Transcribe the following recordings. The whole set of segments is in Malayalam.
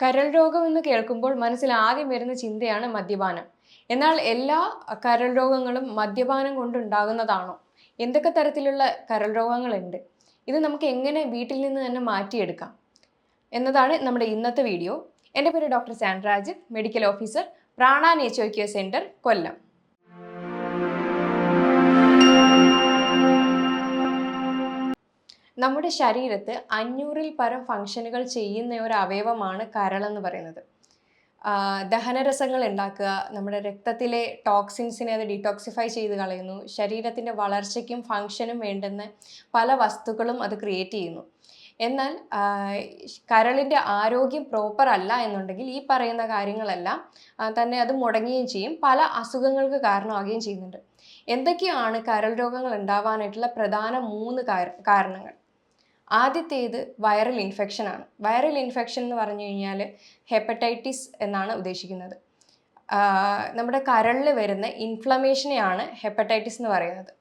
കരൾ രോഗം എന്ന് കേൾക്കുമ്പോൾ മനസ്സിൽ ആദ്യം വരുന്ന ചിന്തയാണ് മദ്യപാനം. എന്നാൽ എല്ലാ കരൾ രോഗങ്ങളും മദ്യപാനം കൊണ്ടുണ്ടാകുന്നതാണോ? എന്തൊക്കെ തരത്തിലുള്ള കരൾ രോഗങ്ങളുണ്ട്? ഇത് നമുക്ക് എങ്ങനെ വീട്ടിൽ നിന്ന് തന്നെ മാറ്റിയെടുക്കാം എന്നതാണ് നമ്മുടെ ഇന്നത്തെ വീഡിയോ. എൻ്റെ പേര് doctor Sandraj, medical officer, Prana nature care centre, Kollam. നമ്മുടെ ശരീരത്ത് 500-ൽ പരം ഫംഗ്ഷനുകൾ ചെയ്യുന്ന ഒരു അവയവമാണ് കരളെന്ന് പറയുന്നത്. ദഹനരസങ്ങൾ ഉണ്ടാക്കുക, നമ്മുടെ രക്തത്തിലെ ടോക്സിൻസിനെ അത് ഡീടോക്സിഫൈ ചെയ്ത് കളയുന്നു, ശരീരത്തിൻ്റെ വളർച്ചയ്ക്കും ഫങ്ഷനും വേണ്ടുന്ന പല വസ്തുക്കളും അത് ക്രിയേറ്റ് ചെയ്യുന്നു. എന്നാൽ കരളിൻ്റെ ആരോഗ്യം പ്രോപ്പർ അല്ല എന്നുണ്ടെങ്കിൽ ഈ പറയുന്ന കാര്യങ്ങളെല്ലാം തന്നെ അത് മുടങ്ങുകയും ചെയ്യും, പല അസുഖങ്ങൾക്ക് കാരണമാകുകയും ചെയ്യുന്നുണ്ട്. എന്തൊക്കെയാണ് കരൾ രോഗങ്ങൾ ഉണ്ടാവാനായിട്ടുള്ള പ്രധാന 3 കാരണങ്ങൾ? ആദ്യത്തേത് വൈറൽ ഇൻഫെക്ഷൻ ആണ്. വൈറൽ ഇൻഫെക്ഷൻ എന്ന് പറഞ്ഞു കഴിഞ്ഞാൽ ഹെപ്പറ്റൈറ്റിസ് എന്നാണ് ഉദ്ദേശിക്കുന്നത്. നമ്മുടെ കരളിൽ വരുന്ന ഇൻഫ്ലമേഷനെയാണ് ഹെപ്പറ്റൈറ്റിസ് എന്ന് പറയുന്നത്.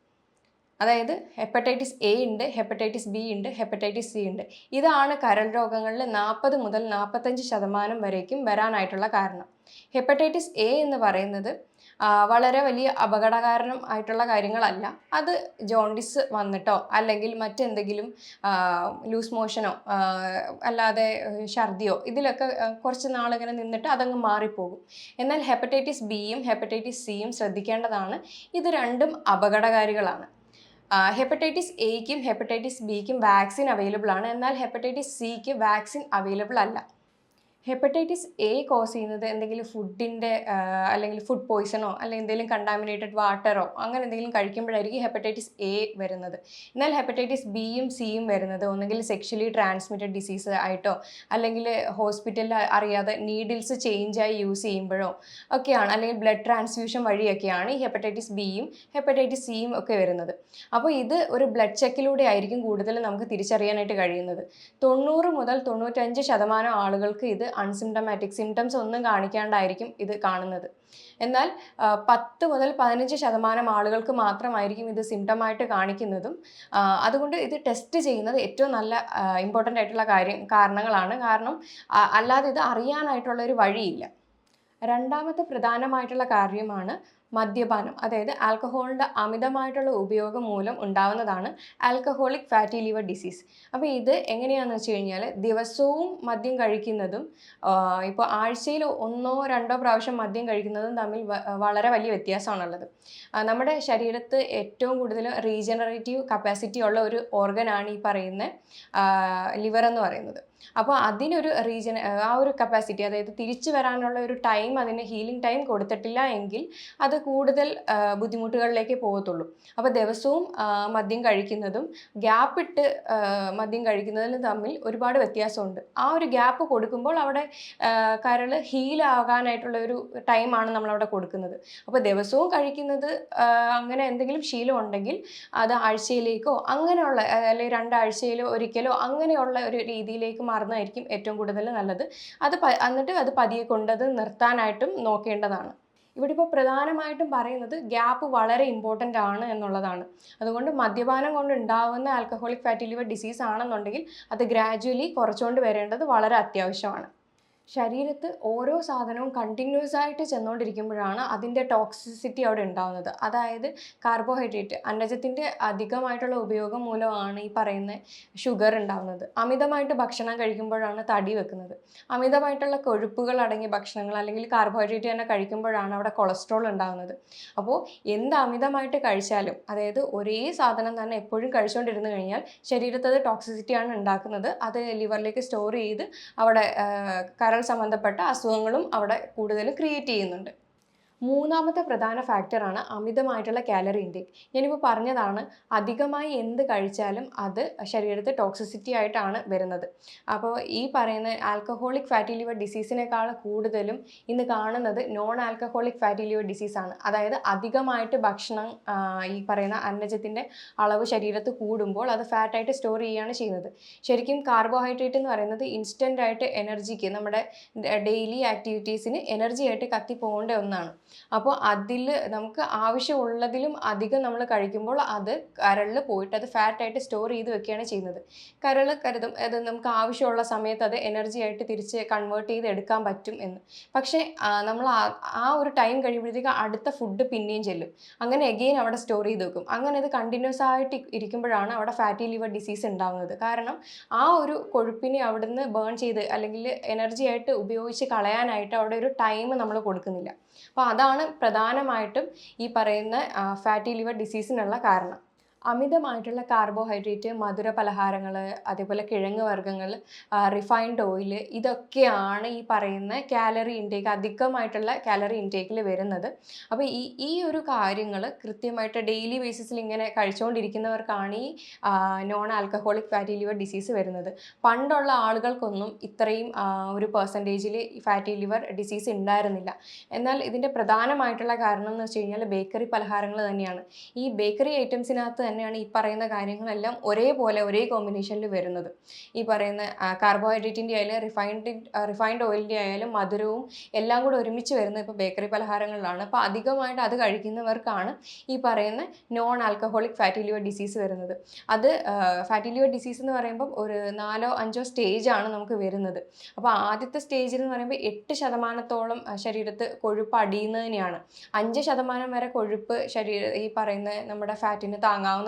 അതായത് ഹെപ്പറ്റൈറ്റിസ് എ ഉണ്ട്, ഹെപ്പറ്റൈറ്റിസ് ബി ഉണ്ട്, ഹെപ്പറ്റൈറ്റിസ് സി ഉണ്ട്. ഇതാണ് കരൾ രോഗങ്ങളിൽ 40 മുതൽ 45% വരേക്കും വരാനായിട്ടുള്ള കാരണം. ഹെപ്പറ്റൈറ്റിസ് എ എന്ന് പറയുന്നത് വളരെ വലിയ അപകടകാരണം ആയിട്ടുള്ള കാര്യങ്ങളല്ല. അത് ജോണ്ടിസ് വന്നിട്ടോ അല്ലെങ്കിൽ മറ്റെന്തെങ്കിലും ലൂസ് മോഷനോ അല്ലാതെ ഛർദിയോ ഇതിലൊക്കെ കുറച്ച് നാളിങ്ങനെ നിന്നിട്ട് അതങ്ങ് മാറിപ്പോകും. എന്നാൽ ഹെപ്പറ്റൈറ്റിസ് ബിയും ഹെപ്പറ്റൈറ്റിസ് സിയും ശ്രദ്ധിക്കേണ്ടതാണ്. ഇത് രണ്ടും അപകടകാരികളാണ്. ഹെപ്പറ്റൈറ്റിസ് എയ്ക്കും ഹെപ്പറ്റൈറ്റിസ് ബിക്കും വാക്സിൻ അവൈലബിൾ ആണ്. എന്നാൽ ഹെപ്പറ്റൈറ്റിസ് സിക്ക് വാക്സിൻ അവൈലബിൾ അല്ല. ഹെപ്പറ്റൈറ്റിസ് എ കോസ് ചെയ്യുന്നത് എന്തെങ്കിലും ഫുഡിൻ്റെ അല്ലെങ്കിൽ ഫുഡ് പോയ്സണോ അല്ലെങ്കിൽ എന്തെങ്കിലും കണ്ടാമിനേറ്റഡ് വാട്ടറോ അങ്ങനെ എന്തെങ്കിലും കഴിക്കുമ്പോഴായിരിക്കും ഹെപ്പറ്റൈറ്റിസ് എ വരുന്നത്. എന്നാൽ ഹെപ്പറ്റൈറ്റിസ് ബിയും സിയും വരുന്നത് ഒന്നെങ്കിൽ സെക്ഷലി ട്രാൻസ്മിറ്റഡ് ഡിസീസ് ആയിട്ടോ അല്ലെങ്കിൽ ഹോസ്പിറ്റലിൽ അറിയാതെ നീഡിൽസ് ചേഞ്ചായി യൂസ് ചെയ്യുമ്പോഴോ ഒക്കെയാണ്, അല്ലെങ്കിൽ ബ്ലഡ് ട്രാൻസ്ഫ്യൂഷൻ വഴിയൊക്കെയാണ് ഈ ഹെപ്പറ്റൈറ്റിസ് ബിയും ഹെപ്പറ്റൈറ്റിസ് സിയും ഒക്കെ വരുന്നത്. അപ്പോൾ ഇത് ഒരു ബ്ലഡ് ചെക്കിലൂടെ ആയിരിക്കും കൂടുതലും നമുക്ക് തിരിച്ചറിയാനായിട്ട് കഴിയുന്നത്. 90 മുതൽ 95% ആളുകൾക്ക് ഇത് അൺസിംറ്റമാറ്റിക്, സിംറ്റംസ് ഒന്നും കാണിക്കാണ്ടായിരിക്കും ഇത് കാണുന്നത്. എന്നാൽ 10 മുതൽ 15% ആളുകൾക്ക് മാത്രമായിരിക്കും ഇത് സിംറ്റമായിട്ട് കാണിക്കുന്നതും. അതുകൊണ്ട് ഇത് ടെസ്റ്റ് ചെയ്യുന്നത് ഏറ്റവും നല്ല ഇമ്പോർട്ടൻ്റ് ആയിട്ടുള്ള കാരണങ്ങളാണ്. കാരണം അല്ലാതെ ഇത് അറിയാനായിട്ടുള്ള ഒരു വഴിയില്ല. രണ്ടാമത്തെ പ്രധാനമായിട്ടുള്ള കാര്യമാണ് മദ്യപാനം. അതായത് ആൽക്കഹോളിൻ്റെ അമിതമായിട്ടുള്ള ഉപയോഗം മൂലം ഉണ്ടാകുന്നതാണ് ആൽക്കഹോളിക് ഫാറ്റി ലിവർ ഡിസീസ്. അപ്പോൾ ഇത് എങ്ങനെയാണെന്ന് വെച്ച് കഴിഞ്ഞാൽ ദിവസവും മദ്യം കഴിക്കുന്നതും ഇപ്പോൾ ആഴ്ചയിൽ 1-2 പ്രാവശ്യം മദ്യം കഴിക്കുന്നതും തമ്മിൽ വളരെ വലിയ വ്യത്യാസമാണുള്ളത്. നമ്മുടെ ശരീരത്ത് ഏറ്റവും കൂടുതൽ റീജനറേറ്റീവ് കപ്പാസിറ്റി ഉള്ള ഒരു ഓർഗനാണ് ഈ പറയുന്ന ലിവർ എന്ന് പറയുന്നത്. അപ്പോൾ അതിനൊരു ആ ഒരു കപ്പാസിറ്റി, അതായത് തിരിച്ചു വരാനുള്ള ഒരു ടൈം, അതിന് ഹീലിംഗ് ടൈം കൊടുത്തിട്ടില്ല എങ്കിൽ അത് കൂടുതൽ ബുദ്ധിമുട്ടുകളിലേക്ക് പോകത്തുള്ളൂ. അപ്പോൾ ദിവസവും മദ്യം കഴിക്കുന്നതും ഗ്യാപ്പിട്ട് മദ്യം കഴിക്കുന്നതിലും തമ്മിൽ ഒരുപാട് വ്യത്യാസമുണ്ട്. ആ ഒരു ഗ്യാപ്പ് കൊടുക്കുമ്പോൾ അവിടെ കരൾ ഹീലാകാനായിട്ടുള്ള ഒരു ടൈമാണ് നമ്മളവിടെ കൊടുക്കുന്നത്. അപ്പോൾ ദിവസവും കഴിക്കുന്നത് അങ്ങനെ എന്തെങ്കിലും ശീലം ഉണ്ടെങ്കിൽ അത് ആഴ്ചയിലേക്കോ അങ്ങനെയുള്ള അല്ലെങ്കിൽ 2 ആഴ്ചയിലോ ഒരിക്കലോ അങ്ങനെയുള്ള ഒരു രീതിയിലേക്ക് മാറുന്നതായിരിക്കും ഏറ്റവും കൂടുതൽ നല്ലത്. എന്നിട്ട് അത് പതിയെ കൊണ്ടത് നിർത്താനായിട്ടും നോക്കേണ്ടതാണ്. ഇവിടെ ഇപ്പോൾ പ്രധാനമായിട്ടും പറയുന്നത് ഗ്യാപ്പ് വളരെ ഇമ്പോർട്ടൻ്റ് ആണ് എന്നുള്ളതാണ്. അതുകൊണ്ട് മദ്യപാനം കൊണ്ട് ഉണ്ടാകുന്ന ആൽക്കഹോളിക് ഫാറ്റി ലിവർ ഡിസീസ് ആണെന്നുണ്ടെങ്കിൽ അത് ഗ്രാജുവലി കുറച്ചുകൊണ്ട് വരേണ്ടത് വളരെ അത്യാവശ്യമാണ്. ശരീരത്ത് ഓരോ സാധനവും കണ്ടിന്യൂസ് ആയിട്ട് ചെന്നുകൊണ്ടിരിക്കുമ്പോഴാണ് അതിൻ്റെ ടോക്സിസിറ്റി അവിടെ ഉണ്ടാകുന്നത്. അതായത് കാർബോഹൈഡ്രേറ്റ്, അന്നജത്തിൻ്റെ അധികമായിട്ടുള്ള ഉപയോഗം മൂലമാണ് ഈ പറയുന്ന ഷുഗർ ഉണ്ടാകുന്നത്. അമിതമായിട്ട് ഭക്ഷണം കഴിക്കുമ്പോഴാണ് തടി വെക്കുന്നത്. അമിതമായിട്ടുള്ള കൊഴുപ്പുകൾ അടങ്ങിയ ഭക്ഷണങ്ങൾ അല്ലെങ്കിൽ കാർബോഹൈഡ്രേറ്റ് തന്നെ കഴിക്കുമ്പോഴാണ് അവിടെ കൊളസ്ട്രോൾ ഉണ്ടാകുന്നത്. അപ്പോൾ എന്ത് അമിതമായിട്ട് കഴിച്ചാലും, അതായത് ഒരേ സാധനം തന്നെ എപ്പോഴും കഴിച്ചുകൊണ്ടിരുന്നു കഴിഞ്ഞാൽ ശരീരത്ത് അത് ടോക്സിസിറ്റിയാണ് ഉണ്ടാക്കുന്നത്. അത് ലിവറിലേക്ക് സ്റ്റോർ ചെയ്ത് അവിടെ കരൾ സംബന്ധപ്പെട്ട അസുഖങ്ങളും അവിടെ കൂടുതൽ ക്രിയേറ്റ് ചെയ്യുന്നുണ്ട്. മൂന്നാമത്തെ പ്രധാന ഫാക്ടറാണ് അമിതമായിട്ടുള്ള കാലറി ഇൻടേക്ക്. ഞാനിപ്പോൾ പറഞ്ഞതാണ്, അധികമായി എന്ത് കഴിച്ചാലും അത് ശരീരത്തിൽ ടോക്സിസിറ്റി ആയിട്ടാണ് വരുന്നത്. അപ്പോൾ ഈ പറയുന്ന ആൽക്കഹോളിക് ഫാറ്റി ലിവർ ഡിസീസിനേക്കാൾ കൂടുതലും ഇന്ന് കാണുന്നത് നോൺ ആൽക്കഹോളിക് ഫാറ്റി ലിവർ ഡിസീസാണ്. അതായത് അധികമായിട്ട് ഭക്ഷണം, ഈ പറയുന്ന അന്നജത്തിൻ്റെ അളവ് ശരീരത്ത് കൂടുമ്പോൾ അത് ഫാറ്റായിട്ട് സ്റ്റോർ ചെയ്യുകയാണ് ചെയ്യുന്നത്. ശരിക്കും കാർബോഹൈഡ്രേറ്റ് എന്ന് പറയുന്നത് ഇൻസ്റ്റൻ്റ് ആയിട്ട് എനർജിക്ക്, നമ്മുടെ ഡെയിലി ആക്ടിവിറ്റീസിന് എനർജി ആയിട്ട് കത്തിപ്പോകേണ്ട ഒന്നാണ്. അപ്പോൾ അതിൽ നമുക്ക് ആവശ്യമുള്ളതിലും അധികം നമ്മൾ കഴിക്കുമ്പോൾ അത് കരളിൽ പോയിട്ട് അത് ഫാറ്റായിട്ട് സ്റ്റോർ ചെയ്ത് വെക്കുകയാണ് ചെയ്യുന്നത്. കരൾ കരുതും അത് നമുക്ക് ആവശ്യമുള്ള സമയത്ത് അത് എനർജി ആയിട്ട് തിരിച്ച് കൺവേർട്ട് ചെയ്ത് എടുക്കാൻ പറ്റും എന്ന്. പക്ഷേ നമ്മൾ ആ ഒരു ടൈം കഴിയുമ്പോഴത്തേക്ക് അടുത്ത ഫുഡ് പിന്നെയും ചെല്ലും. അങ്ങനെ എഗെയിൻ അവിടെ സ്റ്റോർ ചെയ്ത് വെക്കും. അങ്ങനെ അത് കണ്ടിന്യൂസ് ആയിട്ട് ഇരിക്കുമ്പോഴാണ് അവിടെ ഫാറ്റി ലിവർ ഡിസീസ് ഉണ്ടാകുന്നത്. കാരണം ആ ഒരു കൊഴുപ്പിനെ അവിടുന്ന് ബേൺ ചെയ്ത് അല്ലെങ്കിൽ എനർജി ആയിട്ട് ഉപയോഗിച്ച് കളയാനായിട്ട് അവിടെ ഒരു ടൈം നമ്മൾ കൊടുക്കുന്നില്ല. അപ്പോൾ അതാണ് പ്രധാനമായിട്ടും ഈ പറയുന്ന ഫാറ്റി ലിവർ ഡിസീസിനുള്ള കാരണം. അമിതമായിട്ടുള്ള കാർബോഹൈഡ്രേറ്റ്, മധുര പലഹാരങ്ങൾ, അതേപോലെ കിഴങ്ങ് വർഗ്ഗങ്ങൾ, റിഫൈൻഡ് ഓയിൽ, ഇതൊക്കെയാണ് ഈ പറയുന്ന കാലറി ഇൻടേക്ക്, അധികമായിട്ടുള്ള കാലറി ഇൻടേക്കിൽ വരുന്നത്. അപ്പോൾ ഈ ഒരു കാര്യങ്ങൾ കൃത്യമായിട്ട് ഡെയിലി ബേസിസിൽ ഇങ്ങനെ കഴിച്ചുകൊണ്ടിരിക്കുന്നവർക്കാണ് ഈ non alcoholic fatty liver disease വരുന്നത്. പണ്ടുള്ള ആളുകൾക്കൊന്നും ഇത്രയും ഒരു പെർസെൻറ്റേജിൽ ഫാറ്റി ലിവർ ഡിസീസ് ഉണ്ടായിരുന്നില്ല. എന്നാൽ ഇതിൻ്റെ പ്രധാനമായിട്ടുള്ള കാരണം എന്ന് വെച്ച് കഴിഞ്ഞാൽ ബേക്കറി പലഹാരങ്ങൾ തന്നെയാണ്. ഈ ബേക്കറി ഐറ്റംസിനകത്ത് തന്നെയാണ് ഈ പറയുന്ന കാര്യങ്ങളെല്ലാം ഒരേപോലെ ഒരേ കോമ്പിനേഷനിൽ വരുന്നത്. ഈ പറയുന്ന കാർബോഹൈഡ്രേറ്റിൻ്റെ ആയാലും റിഫൈൻഡ് ഓയിലിൻ്റെ ആയാലും മധുരവും എല്ലാം കൂടെ ഒരുമിച്ച് വരുന്നത് ഇപ്പോൾ ബേക്കറി പലഹാരങ്ങളിലാണ്. അപ്പോൾ അധികമായിട്ട് അത് കഴിക്കുന്നവർക്കാണ് ഈ പറയുന്ന non alcoholic fatty liver disease വരുന്നത്. അത് ഫാറ്റി ലിവർ ഡിസീസ് എന്ന് പറയുമ്പം ഒരു 4-5 സ്റ്റേജാണ് നമുക്ക് വരുന്നത്. അപ്പോൾ ആദ്യത്തെ സ്റ്റേജിൽ എന്ന് പറയുമ്പോൾ 8% ശരീരത്ത് കൊഴുപ്പ് അടിയുന്നതിനെയാണ്. 5% വരെ കൊഴുപ്പ് ഈ പറയുന്ന നമ്മുടെ ഫാറ്റിന് താങ്ങാവുന്നതാണ്.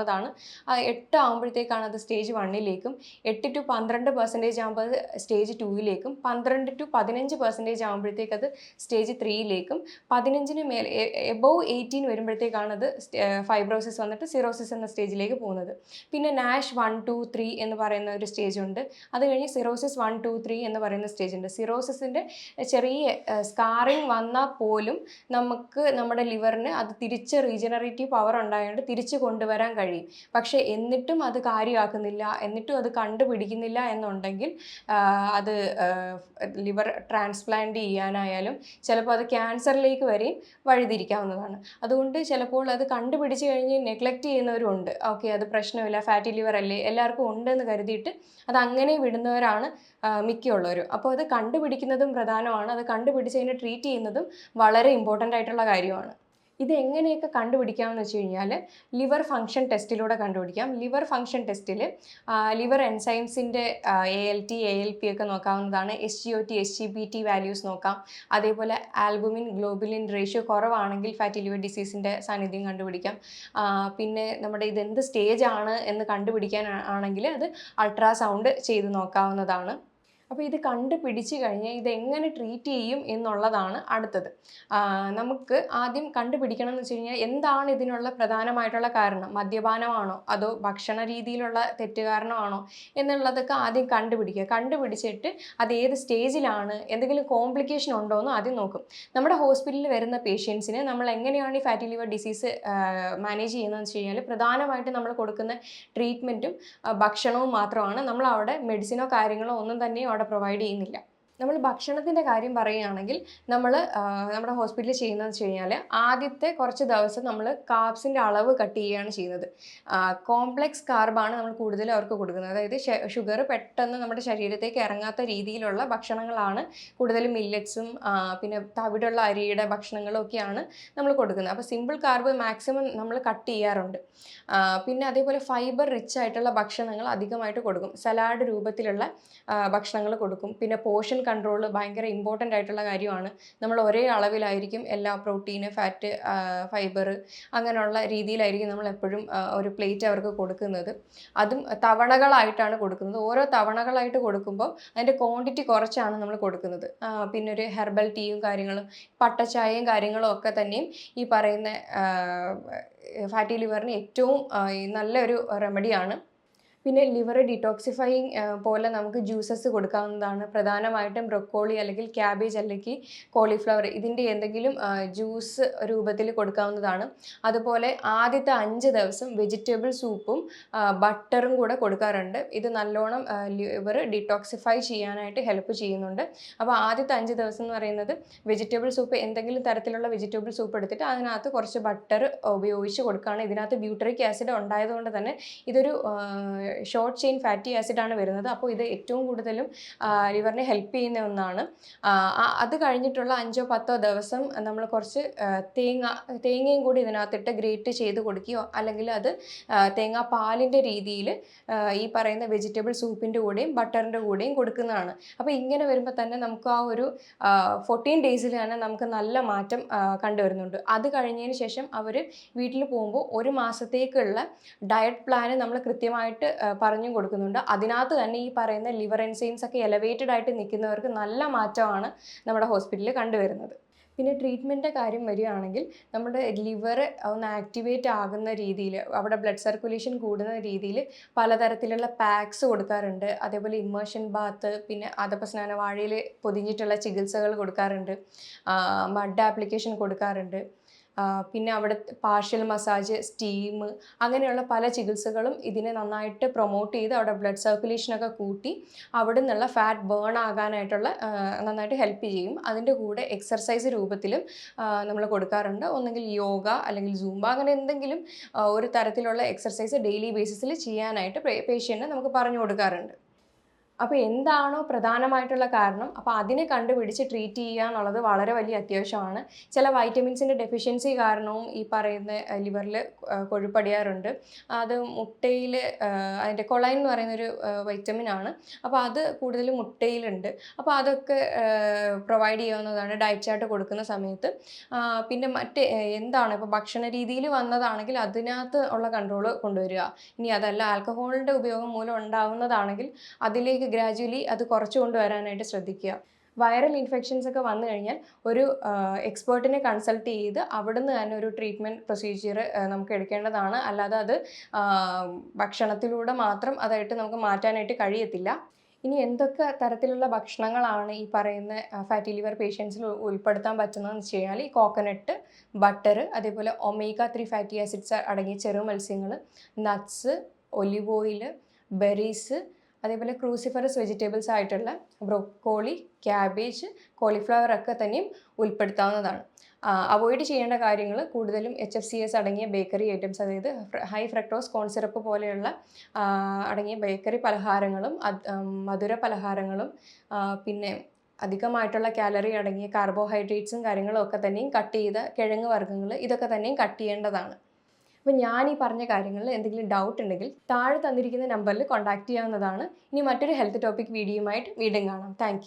8 ആകുമ്പോഴത്തേക്കാണ് അത് സ്റ്റേജ് 1ലേക്കും, 8 to 12% ആകുമ്പോൾ അത് സ്റ്റേജ് 2ലേക്കും, 12 to 15% ആകുമ്പോഴത്തേക്ക് അത് സ്റ്റേജ് 3ലേക്കും, 15 മേലെ എബോവ് 18 വരുമ്പോഴത്തേക്കാണ് അത് ഫൈബ്രോസിസ് വന്നിട്ട് സിറോസിസ് എന്ന സ്റ്റേജിലേക്ക് പോകുന്നത്. പിന്നെ നാഷ് 1, 2, 3 എന്ന് പറയുന്ന ഒരു സ്റ്റേജ് ഉണ്ട്. അത് കഴിഞ്ഞ് സിറോസിസ് 1, 2, 3 എന്ന് പറയുന്ന സ്റ്റേജ് ഉണ്ട്. സിറോസിസിൻ്റെ ചെറിയ സ്കാറിങ് വന്നാൽ പോലും നമുക്ക് നമ്മുടെ ലിവറിന് അത് തിരിച്ച് റീജനറേറ്റീവ് പവർ ഉണ്ടായതുകൊണ്ട് തിരിച്ച് കൊണ്ടുവരാൻ കഴിയും. പക്ഷേ എന്നിട്ടും അത് കാര്യമാക്കുന്നില്ല, എന്നിട്ടും അത് കണ്ടുപിടിക്കുന്നില്ല എന്നുണ്ടെങ്കിൽ അത് ലിവർ ട്രാൻസ്പ്ലാന്റ് ചെയ്യാനായാലും ചിലപ്പോൾ അത് ക്യാൻസറിലേക്ക് വരെയും വഴിതിരിക്കാവുന്നതാണ്. അതുകൊണ്ട് ചിലപ്പോൾ അത് കണ്ടുപിടിച്ച് കഴിഞ്ഞ് നെഗ്ലക്റ്റ് ചെയ്യുന്നവരുണ്ട്. ഓക്കെ, അത് പ്രശ്നമില്ല, ഫാറ്റി ലിവർ അല്ലേ, എല്ലാവർക്കും ഉണ്ടെന്ന് കരുതിയിട്ട് അത് അങ്ങനെ വിടുന്നവരാണ് മിക്കുള്ളവരും. അപ്പോൾ അത് കണ്ടുപിടിക്കുന്നതും പ്രധാനമാണ്. അത് കണ്ടുപിടിച്ചതിനെ ട്രീറ്റ് ചെയ്യുന്നതും വളരെ ഇമ്പോർട്ടൻ്റ് ആയിട്ടുള്ള കാര്യമാണ്. ഇത് എങ്ങനെയൊക്കെ കണ്ടുപിടിക്കാമെന്ന് വെച്ച് കഴിഞ്ഞാൽ ലിവർ ഫംഗ്ഷൻ ടെസ്റ്റിലൂടെ കണ്ടുപിടിക്കാം. ലിവർ ഫംഗ്ഷൻ ടെസ്റ്റിൽ ലിവർ എൻസൈംസിൻ്റെ ALT, ALP ഒക്കെ നോക്കാവുന്നതാണ്. SGOT, SGPT വാല്യൂസ് നോക്കാം. അതേപോലെ ആൽബുമിൻ ഗ്ലോബുലിൻ റേഷ്യോ കുറവാണെങ്കിൽ ഫാറ്റി ലിവർ ഡിസീസിൻ്റെ സാന്നിധ്യം കണ്ടുപിടിക്കാം. പിന്നെ നമ്മുടെ ഇതെന്ത് സ്റ്റേജ് ആണ് എന്ന് കണ്ടുപിടിക്കാൻ ആണെങ്കിൽ അത് അൾട്രാസൗണ്ട് ചെയ്ത് നോക്കാവുന്നതാണ്. അപ്പോൾ ഇത് കണ്ടുപിടിച്ച് കഴിഞ്ഞാൽ ഇതെങ്ങനെ ട്രീറ്റ് ചെയ്യും എന്നുള്ളതാണ് അടുത്തത്. നമുക്ക് ആദ്യം കണ്ടുപിടിക്കണം എന്ന് വെച്ച് കഴിഞ്ഞാൽ എന്താണ് ഇതിനുള്ള പ്രധാനമായിട്ടുള്ള കാരണം. മദ്യപാനമാണോ അതോ ഭക്ഷണ രീതിയിലുള്ള തെറ്റ് കാരണമാണോ എന്നുള്ളതൊക്കെ ആദ്യം കണ്ടുപിടിക്കുക. കണ്ടുപിടിച്ചിട്ട് അത് ഏത് സ്റ്റേജിലാണ്, എന്തെങ്കിലും കോംപ്ലിക്കേഷൻ ഉണ്ടോ എന്ന് ആദ്യം നോക്കും. നമ്മുടെ ഹോസ്പിറ്റലിൽ വരുന്ന പേഷ്യൻസിന് നമ്മൾ എങ്ങനെയാണ് ഈ ഫാറ്റി ലിവർ ഡിസീസ് മാനേജ് ചെയ്യുന്നതെന്ന് വെച്ച് കഴിഞ്ഞാൽ പ്രധാനമായിട്ട് നമ്മൾ കൊടുക്കുന്ന ട്രീറ്റ്മെൻറ്റും ഭക്ഷണവും മാത്രമാണ്. നമ്മൾ അവിടെ മെഡിസിനോ കാര്യങ്ങളോ ഒന്നും തന്നെ അവിടെ പ്രൊവൈഡ് ചെയ്യുന്നില്ല. നമ്മൾ ഭക്ഷണത്തിൻ്റെ കാര്യം പറയുകയാണെങ്കിൽ നമ്മുടെ ഹോസ്പിറ്റലിൽ ചെയ്യുന്നതെന്ന് വെച്ച് കഴിഞ്ഞാൽ ആദ്യത്തെ കുറച്ച് ദിവസം നമ്മൾ കാർബ്സിൻ്റെ അളവ് കട്ട് ചെയ്യുകയാണ് ചെയ്യുന്നത്. കോംപ്ലെക്സ് കാർബാണ് നമ്മൾ കൂടുതലും അവർക്ക് കൊടുക്കുന്നത്. അതായത് ഷുഗർ പെട്ടെന്ന് നമ്മുടെ ശരീരത്തേക്ക് ഇറങ്ങാത്ത രീതിയിലുള്ള ഭക്ഷണങ്ങളാണ് കൂടുതലും മില്ലറ്റ്സും പിന്നെ തവിടുള്ള അരിയുടെ ഭക്ഷണങ്ങളും ഒക്കെയാണ് നമ്മൾ കൊടുക്കുന്നത്. അപ്പോൾ സിമ്പിൾ കാർബ് മാക്സിമം നമ്മൾ കട്ട് ചെയ്യാറുണ്ട്. പിന്നെ അതേപോലെ ഫൈബർ റിച്ച് ആയിട്ടുള്ള ഭക്ഷണങ്ങൾ അധികമായിട്ട് കൊടുക്കും. സലാഡ് രൂപത്തിലുള്ള ഭക്ഷണങ്ങൾ കൊടുക്കും. പിന്നെ പോർഷൻ കൺട്രോൾ ഭയങ്കര ഇമ്പോർട്ടൻ്റ് ആയിട്ടുള്ള കാര്യമാണ്. നമ്മൾ ഒരേ അളവിലായിരിക്കും എല്ലാ പ്രോട്ടീന്, ഫാറ്റ്, ഫൈബർ അങ്ങനെയുള്ള രീതിയിലായിരിക്കും നമ്മൾ എപ്പോഴും ഒരു പ്ലേറ്റ് അവർക്ക് കൊടുക്കുന്നത്. അതും തവണകളായിട്ടാണ് കൊടുക്കുന്നത്. ഓരോ തവണകളായിട്ട് കൊടുക്കുമ്പോൾ അതിൻ്റെ ക്വാണ്ടിറ്റി കുറച്ചാണ് നമ്മൾ കൊടുക്കുന്നത്. പിന്നെ ഒരു ഹെർബൽ ടീയും കാര്യങ്ങളും പട്ടച്ചായയും കാര്യങ്ങളും ഒക്കെ തന്നെയും ഈ പറയുന്ന ഫാറ്റി ലിവറിന് ഏറ്റവും നല്ലൊരു റെമഡിയാണ്. പിന്നെ ലിവർ ഡിറ്റോക്സിഫൈയിങ് പോലെ നമുക്ക് ജ്യൂസസ് കൊടുക്കാവുന്നതാണ്. പ്രധാനമായിട്ടും ബ്രൊക്കോളി അല്ലെങ്കിൽ ക്യാബേജ് അല്ലെങ്കിൽ കോളിഫ്ലവർ ഇതിൻ്റെ എന്തെങ്കിലും ജ്യൂസ് രൂപത്തിൽ കൊടുക്കാവുന്നതാണ്. അതുപോലെ ആദ്യത്തെ 5 ദിവസം വെജിറ്റബിൾ സൂപ്പും ബട്ടറും കൂടെ കൊടുക്കാറുണ്ട്. ഇത് നല്ലോണം ലിവർ ഡിറ്റോക്സിഫൈ ചെയ്യാനായിട്ട് ഹെൽപ്പ് ചെയ്യുന്നുണ്ട്. അപ്പോൾ ആദ്യത്തെ 5 ദിവസം എന്ന് പറയുന്നത് വെജിറ്റബിൾ സൂപ്പ്, എന്തെങ്കിലും തരത്തിലുള്ള വെജിറ്റബിൾ സൂപ്പ് എടുത്തിട്ട് അതിനകത്ത് കുറച്ച് ബട്ടർ ഉപയോഗിച്ച് കൊടുക്കുകയാണ്. ഇതിനകത്ത് ബ്യൂട്ടറിക് ആസിഡ് ഉണ്ടായതുകൊണ്ട് തന്നെ ഇതൊരു ഷോർട്ട് ചെയിൻ ഫാറ്റി ആസിഡാണ് വരുന്നത്. അപ്പോൾ ഇത് ഏറ്റവും കൂടുതലും ലിവറിനെ ഹെൽപ്പ് ചെയ്യുന്ന ഒന്നാണ്. അത് കഴിഞ്ഞിട്ടുള്ള 5-10 ദിവസം നമ്മൾ കുറച്ച് തേങ്ങയും കൂടി ഇതിനകത്തിട്ട് ഗ്രേറ്റ് ചെയ്ത് കൊടുക്കുകയോ അല്ലെങ്കിൽ അത് തേങ്ങാപ്പാലിൻ്റെ രീതിയിൽ ഈ പറയുന്ന വെജിറ്റബിൾ സൂപ്പിൻ്റെ കൂടെയും ബട്ടറിൻ്റെ കൂടെയും കൊടുക്കുന്നതാണ്. അപ്പോൾ ഇങ്ങനെ വരുമ്പോൾ തന്നെ നമുക്ക് ആ ഒരു 14 ഡേയ്സിൽ തന്നെ നമുക്ക് നല്ല മാറ്റം കണ്ടുവരുന്നുണ്ട്. അത് കഴിഞ്ഞതിന് ശേഷം അവർ വീട്ടിൽ പോകുമ്പോൾ 1 മാസത്തേക്കുള്ള ഡയറ്റ് പ്ലാന് നമ്മൾ കൃത്യമായിട്ട് പറഞ്ഞും കൊടുക്കുന്നുണ്ട്. അതിനകത്ത് തന്നെ ഈ പറയുന്ന ലിവർ എൻസൈംസ് ഒക്കെ എലവേറ്റഡ് ആയിട്ട് നിൽക്കുന്നവർക്ക് നല്ല മാറ്റമാണ് നമ്മുടെ ഹോസ്പിറ്റലിൽ കണ്ടുവരുന്നത്. പിന്നെ ട്രീറ്റ്മെൻറ്റിൻ്റെ കാര്യം വരികയാണെങ്കിൽ നമ്മുടെ ലിവർ ഒന്ന് ആക്ടിവേറ്റ് ആകുന്ന രീതിയിൽ അവിടെ ബ്ലഡ് സർക്കുലേഷൻ കൂടുന്ന രീതിയിൽ പലതരത്തിലുള്ള പാക്സ് കൊടുക്കാറുണ്ട്. അതേപോലെ ഇമ്മേർഷൻ ബാത്ത്, പിന്നെ അധപസ്നാന വാഴയിൽ പൊതിഞ്ഞിട്ടുള്ള ചികിത്സകൾ കൊടുക്കാറുണ്ട്, മഡ് ആപ്ലിക്കേഷൻ കൊടുക്കാറുണ്ട്. പിന്നെ അവിടെ പാർഷ്യൽ മസാജ്, സ്റ്റീം, അങ്ങനെയുള്ള പല ചികിത്സകളും ഇതിനെ നന്നായിട്ട് പ്രൊമോട്ട് ചെയ്ത് അവിടെ ബ്ലഡ് സർക്കുലേഷനൊക്കെ കൂട്ടി അവിടെ നിന്നുള്ള ഫാറ്റ് ബേൺ ആകാനായിട്ടുള്ള നന്നായിട്ട് ഹെൽപ്പ് ചെയ്യും. അതിൻ്റെ കൂടെ എക്സർസൈസ് രൂപത്തിലും നമ്മൾ കൊടുക്കാറുണ്ട്. ഒന്നെങ്കിൽ യോഗ അല്ലെങ്കിൽ സൂംബ, അങ്ങനെ എന്തെങ്കിലും ഒരു തരത്തിലുള്ള എക്സർസൈസ് ഡെയിലി ബേസിസിൽ ചെയ്യാനായിട്ട് പേഷ്യൻറ്റിന് നമുക്ക് പറഞ്ഞു കൊടുക്കാറുണ്ട്. അപ്പോൾ എന്താണോ പ്രധാനമായിട്ടുള്ള കാരണം, അപ്പോൾ അതിനെ കണ്ടുപിടിച്ച് ട്രീറ്റ് ചെയ്യുക എന്നുള്ളത് വളരെ വലിയ അത്യാവശ്യമാണ്. ചില വൈറ്റമിൻസിൻ്റെ ഡെഫിഷ്യൻസി കാരണവും ഈ പറയുന്ന ലിവറിൽ കൊഴുപ്പടിയാറുണ്ട്. അത് മുട്ടയിൽ അതിൻ്റെ കൊളൈൻ എന്ന് പറയുന്നൊരു വൈറ്റമിനാണ്. അപ്പോൾ അത് കൂടുതലും മുട്ടയിലുണ്ട്. അപ്പോൾ അതൊക്കെ പ്രൊവൈഡ് ചെയ്യാവുന്നതാണ് ഡയറ്റ് ചാർട്ട് കൊടുക്കുന്ന സമയത്ത്. പിന്നെ എന്താണ് ഇപ്പോൾ ഭക്ഷണ രീതിയിൽ വന്നതാണെങ്കിൽ അതിനകത്ത് ഉള്ള കൺട്രോൾ കൊണ്ടുവരിക. ഇനി അതല്ല ആൽക്കഹോളിൻ്റെ ഉപയോഗം മൂലം ഉണ്ടാവുന്നതാണെങ്കിൽ അതിലേക്ക് ഗ്രാജുവലി അത് കുറച്ച് കൊണ്ടുവരാനായിട്ട് ശ്രദ്ധിക്കുക. വൈറൽ ഇൻഫെക്ഷൻസ് ഒക്കെ വന്നു കഴിഞ്ഞാൽ ഒരു എക്സ്പേർട്ടിനെ കൺസൾട്ട് ചെയ്ത് അവിടുന്ന് തന്നെ ഒരു ട്രീറ്റ്മെൻറ്റ് പ്രൊസീജിയർ നമുക്ക് എടുക്കേണ്ടതാണ്. അല്ലാതെ അത് ഭക്ഷണത്തിലൂടെ മാത്രം അതായിട്ട് നമുക്ക് മാറ്റാനായിട്ട് കഴിയത്തില്ല. ഇനി എന്തൊക്കെ തരത്തിലുള്ള ഭക്ഷണങ്ങളാണ് ഈ പറയുന്ന ഫാറ്റി ലിവർ പേഷ്യൻസിൽ ഉൾപ്പെടുത്താൻ പറ്റുന്നതെന്ന് വെച്ച് കഴിഞ്ഞാൽ ഈ കോക്കനട്ട്, ബട്ടർ, അതേപോലെ ഒമേഗ 3 ഫാറ്റി ആസിഡ്സ് അടങ്ങിയ ചെറു മത്സ്യങ്ങൾ, നട്ട്സ്, ഒലിവ് ഓയിൽ, ബെറീസ്, അതേപോലെ ക്രൂസിഫറസ് വെജിറ്റബിൾസ് ആയിട്ടുള്ള ബ്രൊക്കോളി, ക്യാബേജ്, കോളിഫ്ലവർ ഒക്കെ തന്നെയും ഉൾപ്പെടുത്താവുന്നതാണ്. അവോയ്ഡ് ചെയ്യേണ്ട കാര്യങ്ങൾ കൂടുതലും HFCS അടങ്ങിയ ബേക്കറി ഐറ്റംസ്, അതായത് ഹൈ ഫ്രക്ടോസ് കോൺ സിറപ്പ് പോലെയുള്ള അടങ്ങിയ ബേക്കറി പലഹാരങ്ങളും മധുര പലഹാരങ്ങളും പിന്നെ അധികമായിട്ടുള്ള കാലറി അടങ്ങിയ കാർബോഹൈഡ്രേറ്റ്സും കാര്യങ്ങളും ഒക്കെ തന്നെയും കട്ട് ചെയ്ത കിഴങ്ങ് വർഗ്ഗങ്ങൾ, ഇതൊക്കെ തന്നെയും കട്ട് ചെയ്യേണ്ടതാണ്. അപ്പോൾ ഞാൻ ഈ പറഞ്ഞ കാര്യങ്ങളിൽ എന്തെങ്കിലും ഡൗട്ട് ഉണ്ടെങ്കിൽ താഴെ തന്നിരിക്കുന്ന നമ്പറിൽ കോൺടാക്റ്റ് ചെയ്യാവുന്നതാണ്. ഇനി മറ്റൊരു ഹെൽത്ത് ടോപ്പിക് വീഡിയോയുമായിട്ട് വീണ്ടും കാണാം. താങ്ക്